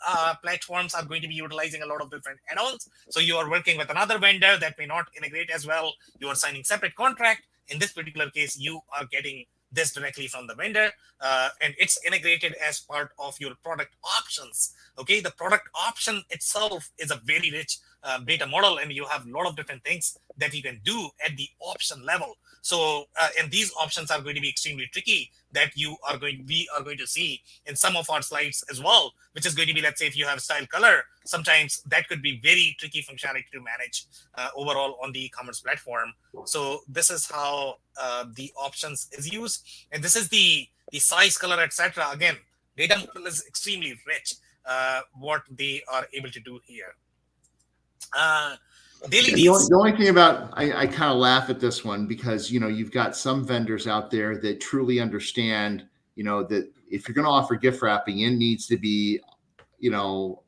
platforms are going to be utilizing a lot of different add-ons. So you are working with another vendor that may not integrate as well. You are signing separate contract. In this particular case, you are getting this directly from the vendor, and it's integrated as part of your product options. Okay, the product option itself is a very rich data model, and you have a lot of different things that you can do at the option level. So, and these options are going to be extremely tricky that we are going to see in some of our slides as well, which is going to be, let's say, if you have style color, sometimes that could be very tricky functionality to manage overall on the e-commerce platform. So this is how the options is used, and this is the size, color, etc. Again, data model is extremely rich. What they are able to do here. Daily deals. The only thing about, I kind of laugh at this one, because you've got some vendors out there that truly understand that if you're going to offer gift wrapping, it needs to be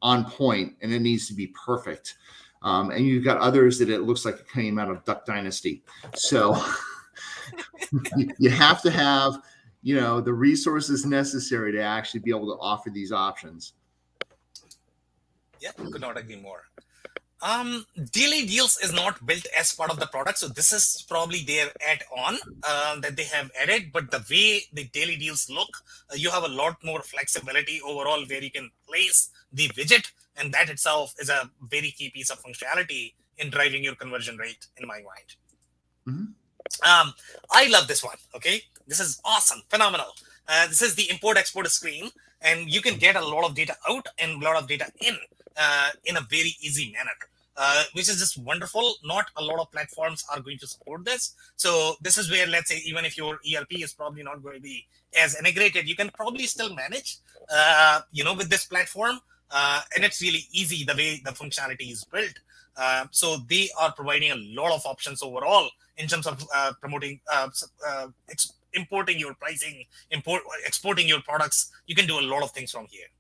on point, and it needs to be perfect. And you've got others that it looks like it came out of Duck Dynasty. So you have to have, the resources necessary to actually be able to offer these options. Yeah, could not agree more. Daily deals is not built as part of the product, so this is probably their add-on that they have added. But the way the daily deals look, you have a lot more flexibility overall, where you can place the widget, and that itself is a very key piece of functionality in driving your conversion rate, in my mind. Mm-hmm. I love this one. Okay, this is awesome, phenomenal. This is the import-export screen, and you can get a lot of data out and a lot of data in a very easy manner. Which is just wonderful. Not a lot of platforms are going to support this. So this is where, let's say, even if your ERP is probably not going to be as integrated, you can probably still manage, with this platform. And it's really easy the way the functionality is built. So they are providing a lot of options overall in terms of promoting, importing your pricing, exporting your products. You can do a lot of things from here.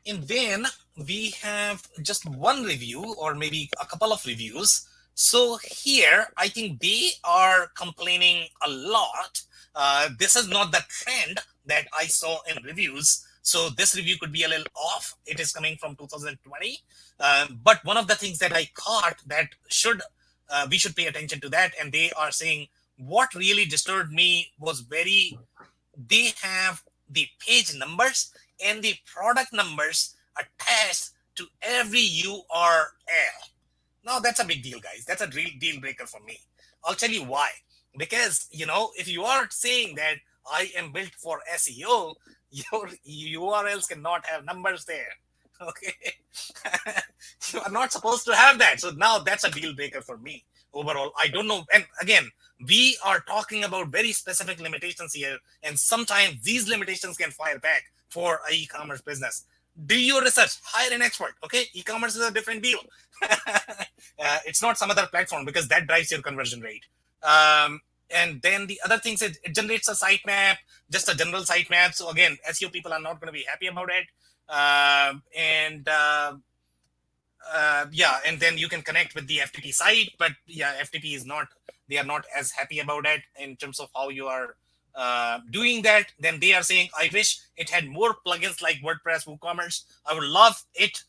And then we have just one review, or maybe a couple of reviews. So here, I think they are complaining a lot. This is not the trend that I saw in reviews. So this review could be a little off. It is coming from 2020. But one of the things that I caught that we should pay attention to that. And they are saying, what really disturbed me was they have the page numbers and the product numbers attached to every URL. Now that's a big deal, guys. That's a real deal breaker for me. I'll tell you why. Because, if you are saying that I am built for SEO, your URLs cannot have numbers there. Okay. You are not supposed to have that. So now that's a deal breaker for me. Overall, I don't know. And again, we are talking about very specific limitations here. And sometimes these limitations can fire back for an e-commerce business. Do your research, hire an expert. Okay. E-commerce is a different deal. It's not some other platform, because that drives your conversion rate. And then the other things, it generates a sitemap, just a general sitemap. So again, SEO people are not going to be happy about it. And then you can connect with the FTP site, but FTP they are not as happy about it in terms of how you are doing that. Then they are saying, I wish it had more plugins like WordPress, WooCommerce. I would love it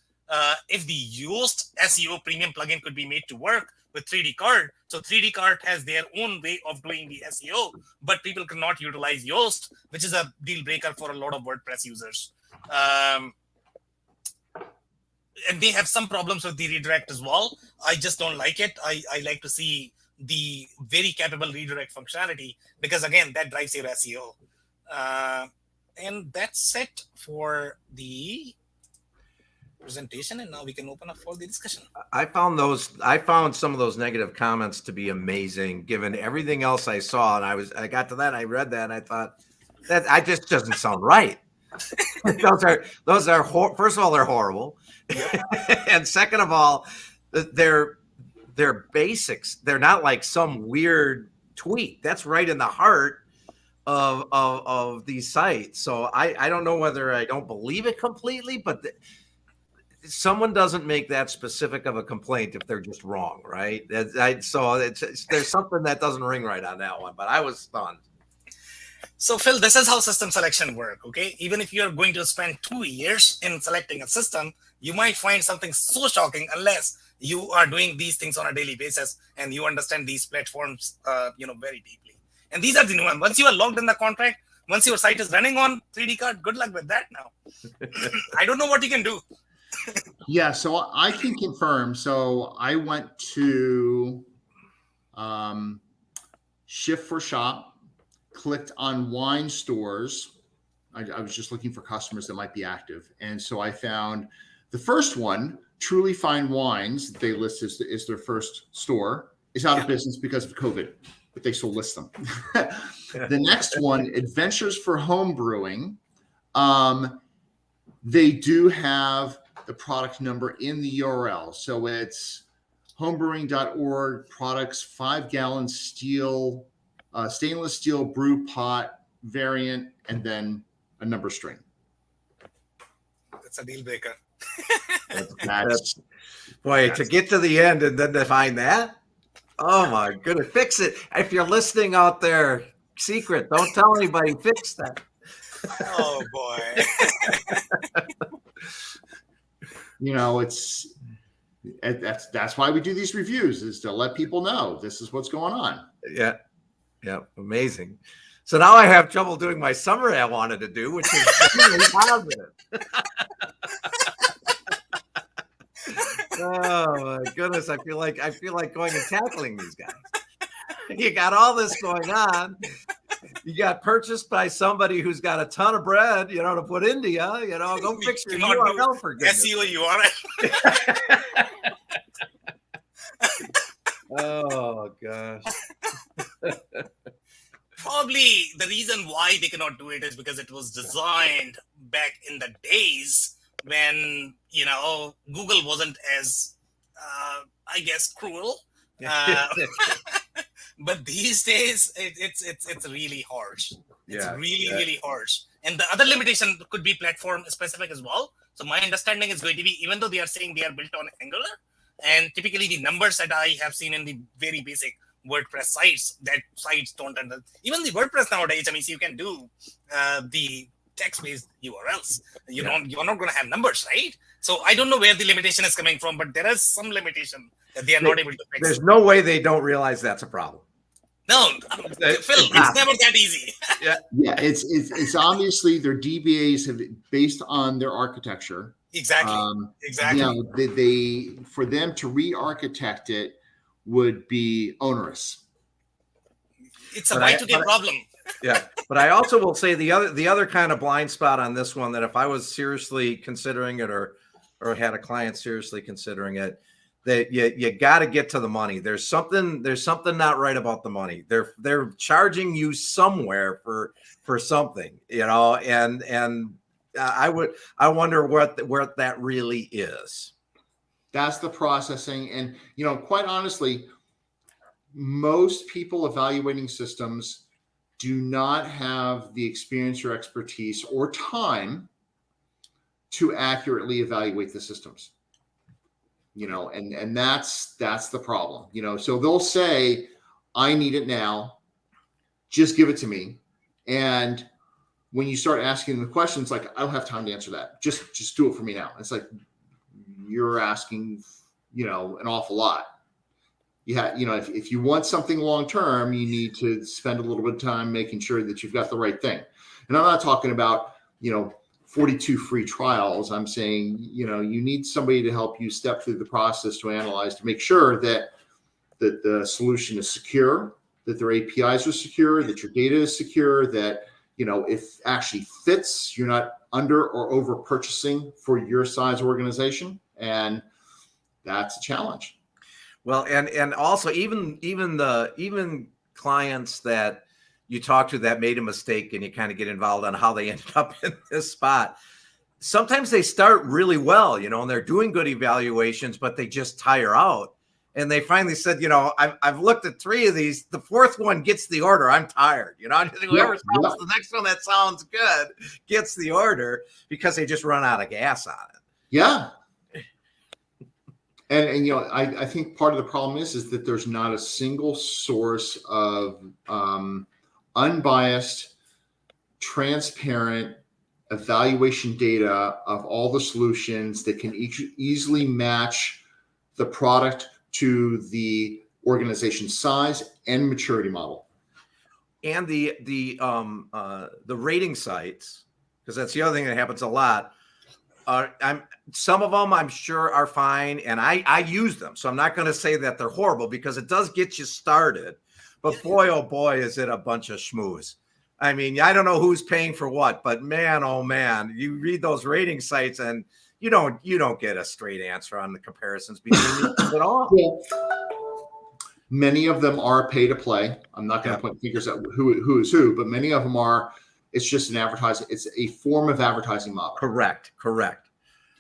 if the Yoast SEO premium plugin could be made to work with 3dCart. So 3dCart has their own way of doing the SEO, but people cannot utilize Yoast, which is a deal breaker for a lot of WordPress users. And they have some problems with the redirect as well. I just don't like it. I like to see the very capable redirect functionality, because again, that drives your SEO. And that's it for the presentation, and now we can open up for the discussion. I found some of those negative comments to be amazing, given everything else I saw. And I got to that, I read that, and I thought that just doesn't sound right. those are first of all, they're horrible. And second of all, they're basics. They're not like some weird tweak. That's right in the heart of these sites. So I don't know whether I don't believe it completely, but someone doesn't make that specific of a complaint if they're just wrong, right? So there's something that doesn't ring right on that one, but I was stunned. So Phil, this is how system selection work. Okay, even if you're going to spend 2 years in selecting a system, you might find something so shocking unless you are doing these things on a daily basis and you understand these platforms, very deeply. And these are the new ones. Once you are logged in the contract, once your site is running on 3dCart, good luck with that now. I don't know what you can do. Yeah, so I can confirm. So I went to Shift for Shop, clicked on wine stores. I was just looking for customers that might be active. And so I found the first one, Truly Fine Wines, they list is their first store, is out of business because of COVID, but they still list them. The next one, Adventures for Home Brewing. They do have the product number in the URL. So it's homebrewing.org, products, 5-gallon stainless steel brew pot variant, and then a number string. That's a deal breaker. That's boy, to get to the end and then to find that. Oh my goodness, fix it. If you're listening out there, secret, don't tell anybody, fix that. Oh boy. You know, that's why we do these reviews, is to let people know this is what's going on. Yeah. Yeah. Amazing. So now I have trouble doing my summary I wanted to do, which is really positive. Oh my goodness. I feel like going and tackling these guys. You got all this going on. You got purchased by somebody who's got a ton of bread, to put into you. Go fix your URL for goodness. SEO URL. Oh gosh. Probably the reason why they cannot do it is because it was designed back in the days when Google wasn't as I guess cruel. But these days it's really harsh. It's really harsh. And the other limitation could be platform specific as well. So my understanding is going to be, even though they are saying they are built on Angular, and typically the numbers that I have seen in the very basic WordPress sites, that sites don't even the WordPress nowadays. I mean, so you can do the text-based URLs. You're not going to have numbers, right? So I don't know where the limitation is coming from, but there is some limitation that they are not able to fix. There's no way they don't realize that's a problem. No, Phil, it's never that easy. Yeah, it's obviously their DBAs have, based on their architecture. Exactly. They for them to re-architect it would be onerous. It's a Y2K problem. Yeah, but I also will say the other kind of blind spot on this one, that if I was seriously considering it or had a client seriously considering it, that you got to get to the money. There's something not right about the money. They're charging you somewhere for something, and I wonder what that really is. That's the processing. And, quite honestly, most people evaluating systems do not have the experience or expertise or time to accurately evaluate the systems, and that's the problem, so they'll say, I need it now, just give it to me. And when you start asking the questions, like, I don't have time to answer that. Just do it for me now. It's like, you're asking, an awful lot. If you want something long-term, you need to spend a little bit of time making sure that you've got the right thing. And I'm not talking about, 42 free trials. I'm saying, you need somebody to help you step through the process to analyze, to make sure that the solution is secure, that their APIs are secure, that your data is secure, that, if actually fits, you're not under or over purchasing for your size organization. And that's a challenge. Well, and also even clients that you talk to that made a mistake, and you kind of get involved on how they ended up in this spot. Sometimes they start really well, and they're doing good evaluations, but they just tire out. And they finally said, I've looked at 3 of these. The 4th one gets the order. I'm tired. Whoever sells the next one that sounds good gets the order, because they just run out of gas on it. Yeah. And I think part of the problem is that there's not a single source of unbiased, transparent evaluation data of all the solutions that can easily match the product to the organization size and maturity model. And the rating sites, because that's the other thing that happens a lot. Some of them I'm sure are fine, and I use them, so I'm not going to say that they're horrible, because it does get you started. But boy, oh boy, is it a bunch of schmooze. I mean, I don't know who's paying for what, but man, oh man, you read those rating sites and you don't get a straight answer on the comparisons between these at all. Yeah. Many of them are pay to play. I'm not going to point fingers at who is who, but many of them are. It's just an advertising. It's a form of advertising model. Correct.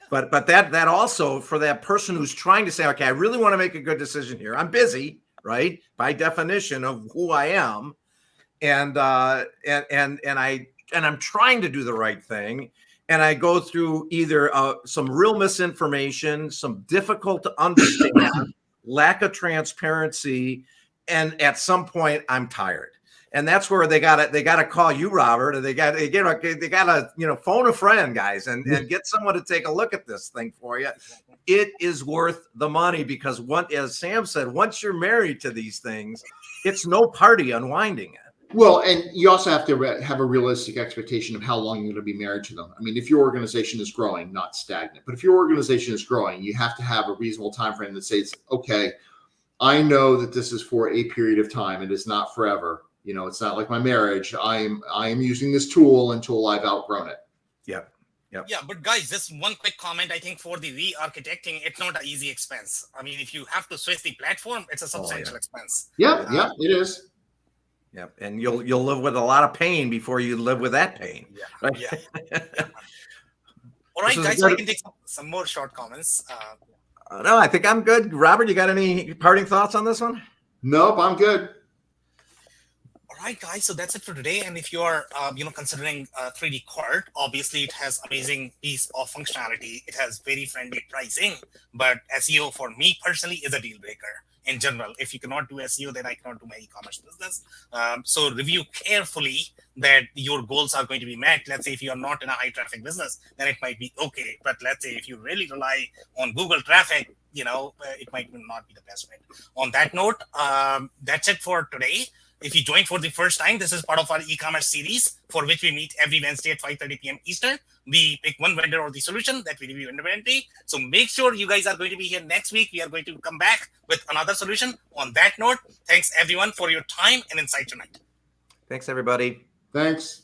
But that also, for that person who's trying to say, okay, I really want to make a good decision here. I'm busy, right? By definition of who I am, and I'm trying to do the right thing, and I go through either some real misinformation, some difficult to understand, lack of transparency, and at some point I'm tired. And that's where they gotta call you, Robert, and they gotta phone a friend, guys, and get someone to take a look at this thing for you. It is worth the money because as Sam said, once you're married to these things, it's no party unwinding it. Well, and you also have to have a realistic expectation of how long you're going to be married to them. I mean, if your organization is growing, not stagnant, but if your organization is growing, you have to have a reasonable time frame that says, okay, I know that this is for a period of time. It is not forever. It's not like my marriage. I am using this tool until I've outgrown it. Yep. Yeah, but guys, just one quick comment. I think for the re-architecting, it's not an easy expense. I mean, if you have to switch the platform, it's a substantial expense. Yeah, it is. Yeah, and you'll live with a lot of pain before you live with that pain. Yeah. Right? Yeah. All right, guys, so I can take some more short comments. No, I think I'm good. Robert, you got any parting thoughts on this one? Nope, I'm good. All right, guys, so that's it for today. And if you are, considering 3dCart, obviously it has amazing piece of functionality. It has very friendly pricing, but SEO for me personally is a deal breaker. In general, if you cannot do SEO, then I cannot do my e-commerce business. So review carefully that your goals are going to be met. Let's say if you are not in a high traffic business, then it might be okay. But let's say if you really rely on Google traffic, it might not be the best fit. On that note, that's it for today. If you joined for the first time, this is part of our e-commerce series for which we meet every Wednesday at 5:30 p.m. Eastern. We pick one vendor or the solution that we review independently. So make sure you guys are going to be here next week. We are going to come back with another solution. On that note, thanks everyone for your time and insight tonight. Thanks, everybody. Thanks.